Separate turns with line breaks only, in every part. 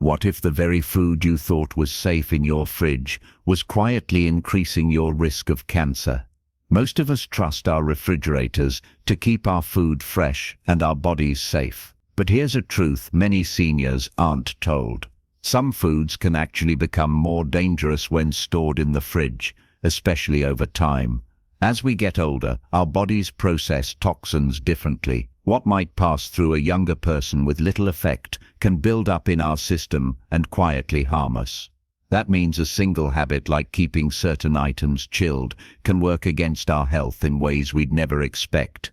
What if the very food you thought was safe in your fridge was quietly increasing your risk of cancer? Most of us trust our refrigerators to keep our food fresh and our bodies safe. But here's a truth many seniors aren't told. Some foods can actually become more dangerous when stored in the fridge, especially over time. As we get older, our bodies process toxins differently. What might pass through a younger person with little effect can build up in our system and quietly harm us. That means a single habit like keeping certain items chilled can work against our health in ways we'd never expect.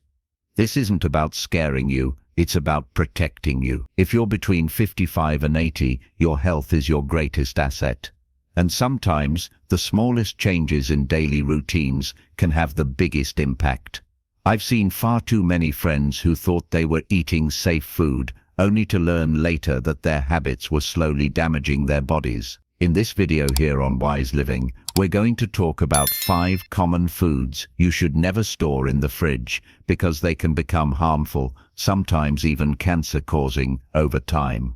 This isn't about scaring you, it's about protecting you. If you're between 55 and 80, your health is your greatest asset. And sometimes, the smallest changes in daily routines can have the biggest impact. I've seen far too many friends who thought they were eating safe food, only to learn later that their habits were slowly damaging their bodies. In this video here on Wise Living, we're going to talk about 5 common foods you should never store in the fridge because they can become harmful, sometimes even cancer-causing, over time.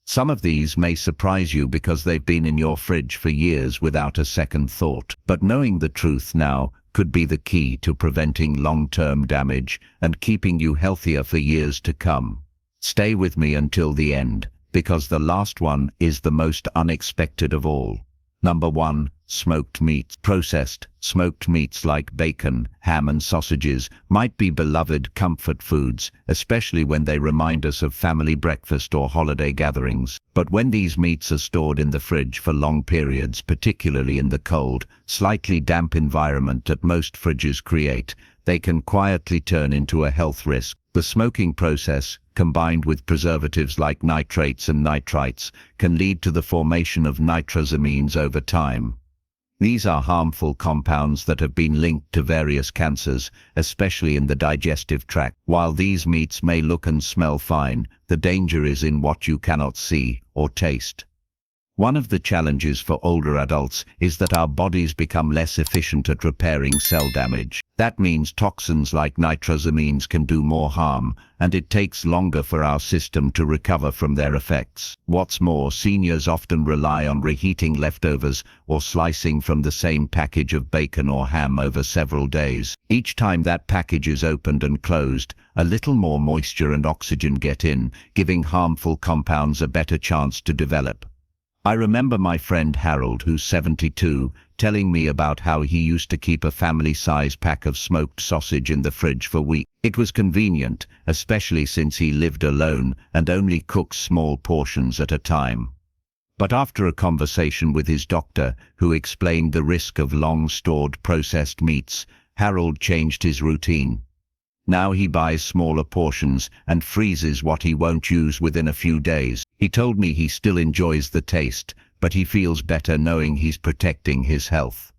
Some of these may surprise you because they've been in your fridge for years without a second thought. But knowing the truth now could be the key to preventing long-term damage and keeping you healthier for years to come. Stay with me until the end, because the last one is the most unexpected of all. Number 1. Smoked meats. Processed, smoked meats like bacon, ham and sausages might be beloved comfort foods, especially when they remind us of family breakfast or holiday gatherings. But when these meats are stored in the fridge for long periods, particularly in the cold, slightly damp environment that most fridges create, they can quietly turn into a health risk. The smoking process, combined with preservatives like nitrates and nitrites, can lead to the formation of nitrosamines over time. These are harmful compounds that have been linked to various cancers, especially in the digestive tract. While these meats may look and smell fine, the danger is in what you cannot see or taste. One of the challenges for older adults is that our bodies become less efficient at repairing cell damage. That means toxins like nitrosamines can do more harm, and it takes longer for our system to recover from their effects. What's more, seniors often rely on reheating leftovers or slicing from the same package of bacon or ham over several days. Each time that package is opened and closed, a little more moisture and oxygen get in, giving harmful compounds a better chance to develop. I remember my friend Harold, who's 72, telling me about how he used to keep a family-size pack of smoked sausage in the fridge for weeks. It was convenient, especially since he lived alone and only cooked small portions at a time. But after a conversation with his doctor, who explained the risk of long-stored processed meats, Harold changed his routine. Now he buys smaller portions and freezes what he won't use within a few days. He told me he still enjoys the taste, but he feels better knowing he's protecting his health.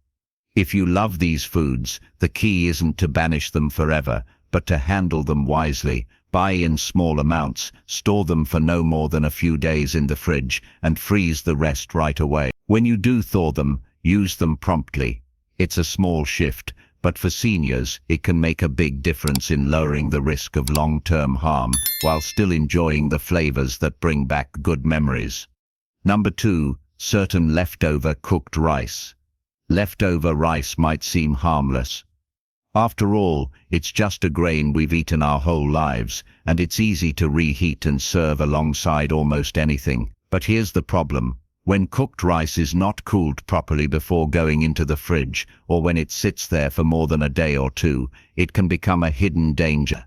If you love these foods, the key isn't to banish them forever, but to handle them wisely. Buy in small amounts, store them for no more than a few days in the fridge, and freeze the rest right away. When you do thaw them, use them promptly. It's a small shift, but for seniors, it can make a big difference in lowering the risk of long-term harm while still enjoying the flavors that bring back good memories. Number 2. Certain leftover cooked rice. Leftover rice might seem harmless. After all, it's just a grain we've eaten our whole lives, and it's easy to reheat and serve alongside almost anything. But here's the problem. When cooked rice is not cooled properly before going into the fridge, or when it sits there for more than a day or two, it can become a hidden danger.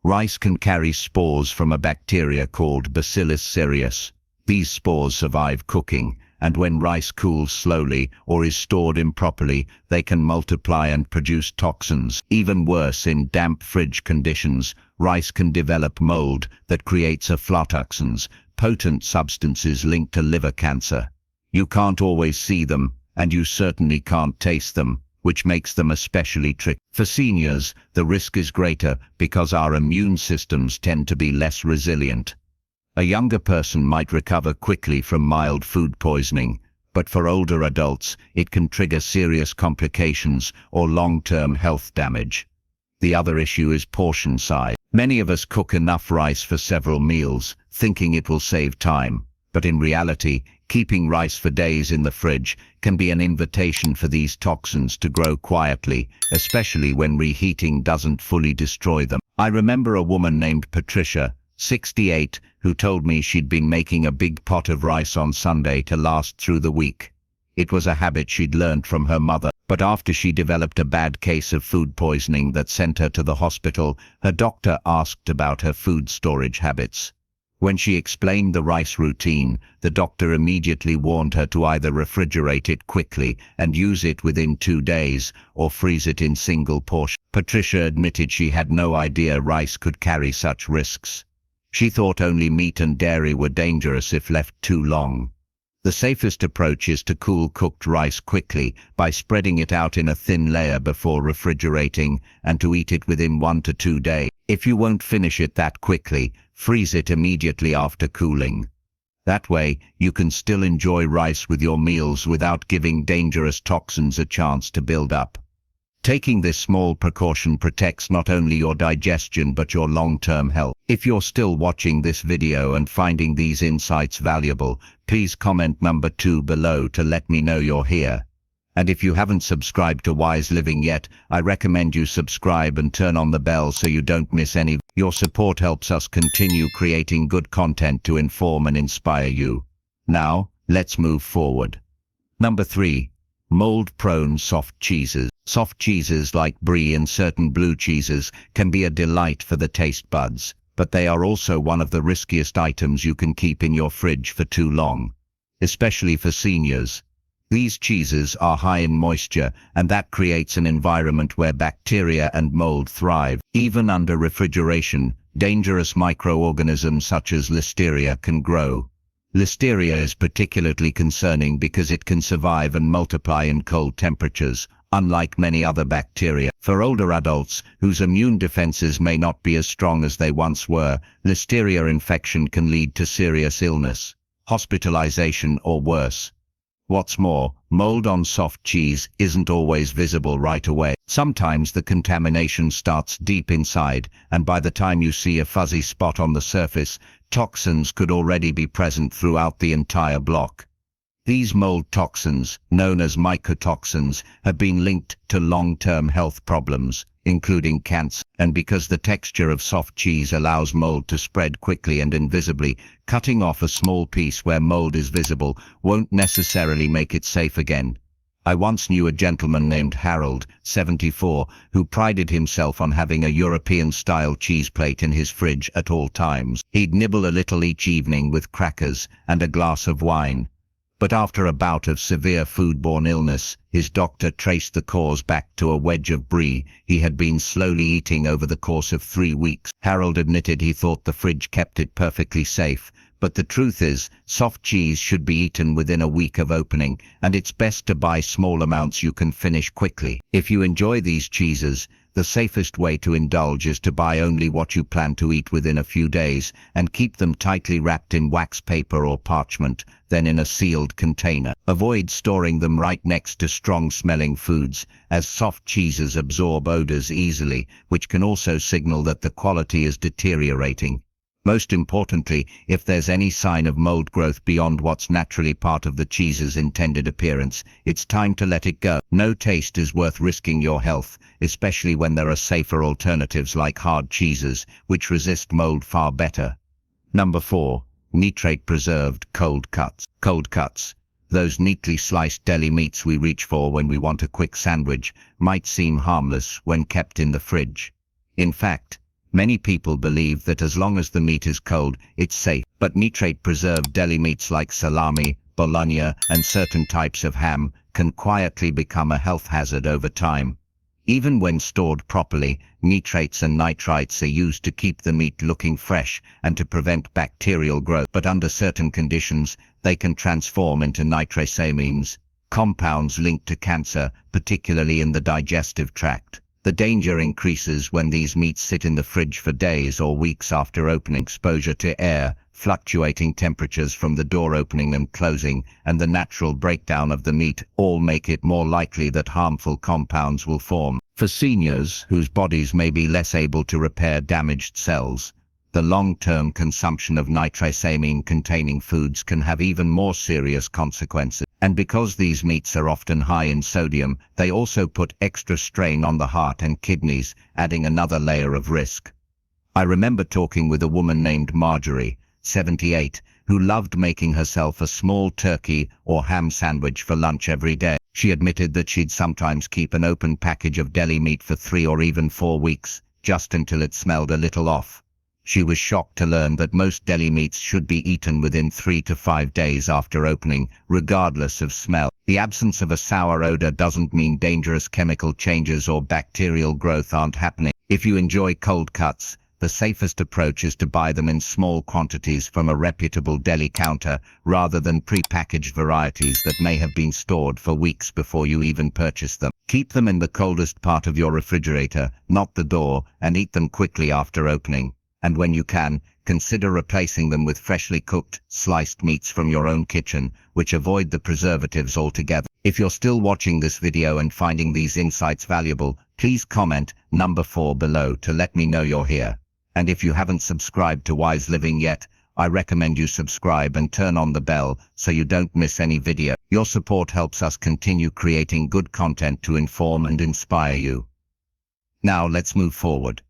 Rice can carry spores from a bacteria called Bacillus cereus. These spores survive cooking, and when rice cools slowly or is stored improperly, they can multiply and produce toxins. Even worse, in damp fridge conditions, rice can develop mold that creates aflatoxins, potent substances linked to liver cancer. You can't always see them, and you certainly can't taste them, which makes them especially tricky. For seniors, the risk is greater because our immune systems tend to be less resilient. A younger person might recover quickly from mild food poisoning, but for older adults, it can trigger serious complications or long-term health damage. The other issue is portion size. Many of us cook enough rice for several meals, thinking it will save time. But in reality, keeping rice for days in the fridge can be an invitation for these toxins to grow quietly, especially when reheating doesn't fully destroy them. I remember a woman named Patricia, 68, who told me she'd been making a big pot of rice on Sunday to last through the week. It was a habit she'd learned from her mother, but after she developed a bad case of food poisoning that sent her to the hospital, her doctor asked about her food storage habits. When she explained the rice routine, the doctor immediately warned her to either refrigerate it quickly and use it within 2 days, or freeze it in single portions. Patricia admitted she had no idea rice could carry such risks. She thought only meat and dairy were dangerous if left too long. The safest approach is to cool cooked rice quickly by spreading it out in a thin layer before refrigerating, and to eat it within 1 to 2 days. If you won't finish it that quickly, freeze it immediately after cooling. That way, you can still enjoy rice with your meals without giving dangerous toxins a chance to build up. Taking this small precaution protects not only your digestion but your long-term health. If you're still watching this video and finding these insights valuable, please comment number 2 below to let me know you're here. And if you haven't subscribed to Wise Living yet, I recommend you subscribe and turn on the bell so you don't miss any. Your support helps us continue creating good content to inform and inspire you. Now, let's move forward. Number 3. Mold-prone soft cheeses. Soft cheeses like brie and certain blue cheeses can be a delight for the taste buds, but they are also one of the riskiest items you can keep in your fridge for too long, especially for seniors. These cheeses are high in moisture, and that creates an environment where bacteria and mold thrive. Even under refrigeration, dangerous microorganisms such as listeria can grow. Listeria is particularly concerning because it can survive and multiply in cold temperatures, unlike many other bacteria. For older adults, whose immune defenses may not be as strong as they once were, listeria infection can lead to serious illness, hospitalization, or worse. What's more, mold on soft cheese isn't always visible right away. Sometimes the contamination starts deep inside, and by the time you see a fuzzy spot on the surface, toxins could already be present throughout the entire block. These mold toxins, known as mycotoxins, have been linked to long-term health problems, including cancer, and because the texture of soft cheese allows mold to spread quickly and invisibly, cutting off a small piece where mold is visible won't necessarily make it safe again. I once knew a gentleman named Harold, 74, who prided himself on having a European-style cheese plate in his fridge at all times. He'd nibble a little each evening with crackers and a glass of wine. But after a bout of severe foodborne illness, his doctor traced the cause back to a wedge of brie he had been slowly eating over the course of 3 weeks. Harold admitted he thought the fridge kept it perfectly safe, but the truth is, soft cheese should be eaten within a week of opening, and it's best to buy small amounts you can finish quickly. If you enjoy these cheeses, the safest way to indulge is to buy only what you plan to eat within a few days, and keep them tightly wrapped in wax paper or parchment, then in a sealed container. Avoid storing them right next to strong-smelling foods, as soft cheeses absorb odors easily, which can also signal that the quality is deteriorating. Most importantly, if there's any sign of mold growth beyond what's naturally part of the cheese's intended appearance, it's time to let it go. No taste is worth risking your health, especially when there are safer alternatives like hard cheeses, which resist mold far better. Number 4. Nitrate-preserved cold cuts. Cold cuts, those neatly sliced deli meats we reach for when we want a quick sandwich, might seem harmless when kept in the fridge. In fact, many people believe that as long as the meat is cold, it's safe. But nitrate-preserved deli meats like salami, bologna, and certain types of ham can quietly become a health hazard over time. Even when stored properly, nitrates and nitrites are used to keep the meat looking fresh and to prevent bacterial growth. But under certain conditions, they can transform into nitrosamines, compounds linked to cancer, particularly in the digestive tract. The danger increases when these meats sit in the fridge for days or weeks after opening. Exposure to air, fluctuating temperatures from the door opening and closing, and the natural breakdown of the meat all make it more likely that harmful compounds will form. For seniors, whose bodies may be less able to repair damaged cells, The long-term consumption of nitrosamine-containing foods can have even more serious consequences. And because these meats are often high in sodium, they also put extra strain on the heart and kidneys, adding another layer of risk. I remember talking with a woman named Marjorie, 78, who loved making herself a small turkey or ham sandwich for lunch every day. She admitted that she'd sometimes keep an open package of deli meat for 3 or even 4 weeks, just until it smelled a little off. She was shocked to learn that most deli meats should be eaten within 3 to 5 days after opening, regardless of smell. The absence of a sour odor doesn't mean dangerous chemical changes or bacterial growth aren't happening. If you enjoy cold cuts, the safest approach is to buy them in small quantities from a reputable deli counter, rather than pre-packaged varieties that may have been stored for weeks before you even purchase them. Keep them in the coldest part of your refrigerator, not the door, and eat them quickly after opening. And when you can, consider replacing them with freshly cooked, sliced meats from your own kitchen, which avoid the preservatives altogether. If you're still watching this video and finding these insights valuable, please comment number 4 below to let me know you're here. And if you haven't subscribed to Wise Living yet, I recommend you subscribe and turn on the bell so you don't miss any video. Your support helps us continue creating good content to inform and inspire you. Now let's move forward.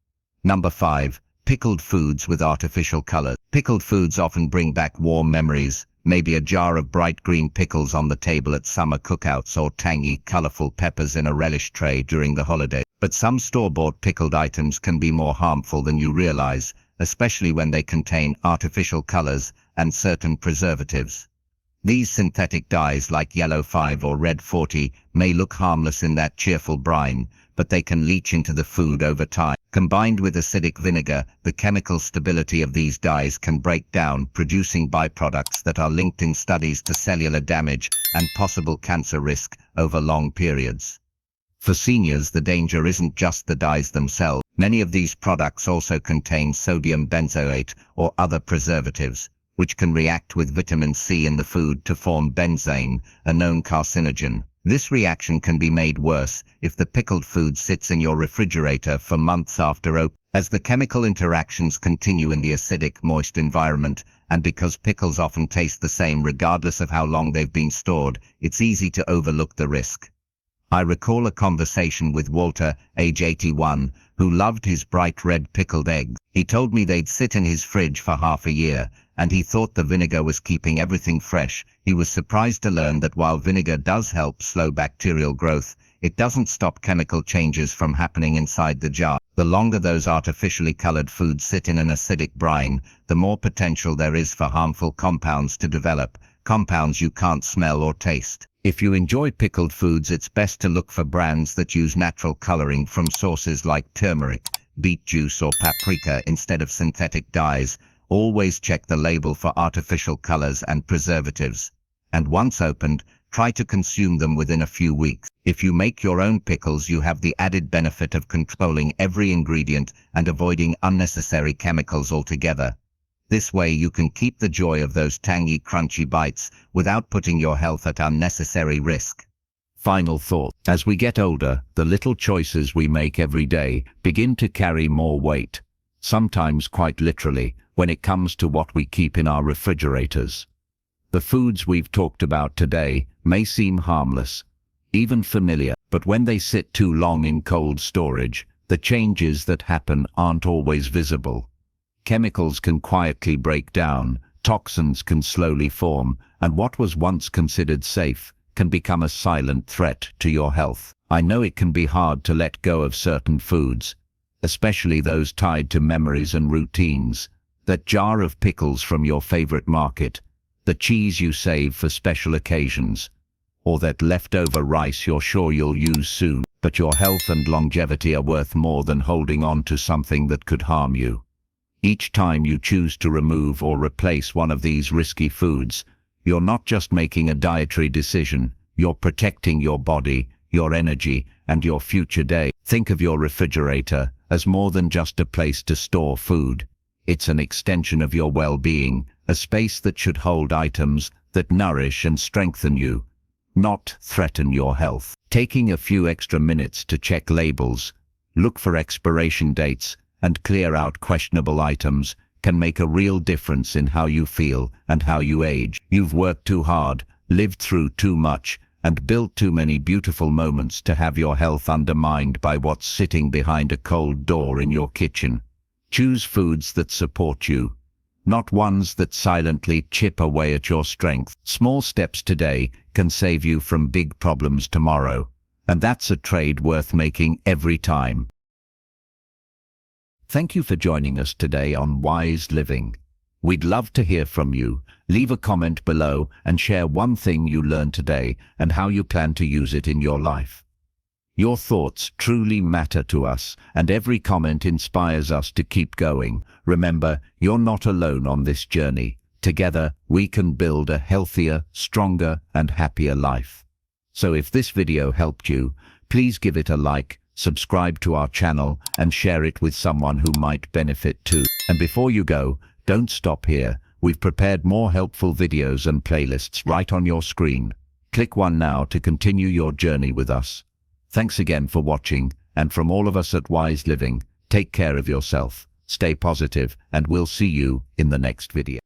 Number 5. Pickled foods with artificial colors. Pickled foods often bring back warm memories, maybe a jar of bright green pickles on the table at summer cookouts or tangy, colorful peppers in a relish tray during the holidays. But some store-bought pickled items can be more harmful than you realize, especially when they contain artificial colors and certain preservatives. These synthetic dyes like yellow 5 or red 40 may look harmless in that cheerful brine, but they can leach into the food over time. Combined with acidic vinegar, the chemical stability of these dyes can break down, producing byproducts that are linked in studies to cellular damage and possible cancer risk over long periods. For seniors, the danger isn't just the dyes themselves. Many of these products also contain sodium benzoate or other preservatives, which can react with vitamin C in the food to form benzene, a known carcinogen. This reaction can be made worse if the pickled food sits in your refrigerator for months after opening. As the chemical interactions continue in the acidic, moist environment, and because pickles often taste the same regardless of how long they've been stored, it's easy to overlook the risk. I recall a conversation with Walter, age 81, who loved his bright red pickled eggs. He told me they'd sit in his fridge for half a year, and he thought the vinegar was keeping everything fresh. He was surprised to learn that while vinegar does help slow bacterial growth, it doesn't stop chemical changes from happening inside the jar. The longer those artificially colored foods sit in an acidic brine, the more potential there is for harmful compounds to develop, compounds you can't smell or taste. If you enjoy pickled foods, it's best to look for brands that use natural coloring from sources like turmeric, beet juice or paprika instead of synthetic dyes. Always check the label for artificial colors and preservatives. And once opened, try to consume them within a few weeks. If you make your own pickles, you have the added benefit of controlling every ingredient and avoiding unnecessary chemicals altogether. This way you can keep the joy of those tangy, crunchy bites without putting your health at unnecessary risk. Final thought. As we get older, the little choices we make every day begin to carry more weight, sometimes quite literally, when it comes to what we keep in our refrigerators. The foods we've talked about today may seem harmless, even familiar, but when they sit too long in cold storage, the changes that happen aren't always visible. Chemicals can quietly break down, toxins can slowly form, and what was once considered safe can become a silent threat to your health. I know it can be hard to let go of certain foods, especially those tied to memories and routines. That jar of pickles from your favorite market, the cheese you save for special occasions, or that leftover rice you're sure you'll use soon. But your health and longevity are worth more than holding on to something that could harm you. Each time you choose to remove or replace one of these risky foods, you're not just making a dietary decision, you're protecting your body, your energy, and your future day. Think of your refrigerator as more than just a place to store food. It's an extension of your well-being, a space that should hold items that nourish and strengthen you, not threaten your health. Taking a few extra minutes to check labels, look for expiration dates, and clear out questionable items can make a real difference in how you feel and how you age. You've worked too hard, lived through too much, and built too many beautiful moments to have your health undermined by what's sitting behind a cold door in your kitchen. Choose foods that support you, not ones that silently chip away at your strength. Small steps today can save you from big problems tomorrow, and that's a trade worth making every time. Thank you for joining us today on Wise Living. We'd love to hear from you. Leave a comment below and share one thing you learned today and how you plan to use it in your life. Your thoughts truly matter to us, and every comment inspires us to keep going. Remember, you're not alone on this journey. Together, we can build a healthier, stronger, and happier life. So if this video helped you, please give it a like, subscribe to our channel, and share it with someone who might benefit too. And before you go, don't stop here. We've prepared more helpful videos and playlists right on your screen. Click one now to continue your journey with us. Thanks again for watching, and from all of us at Wise Living, take care of yourself, stay positive, and we'll see you in the next video.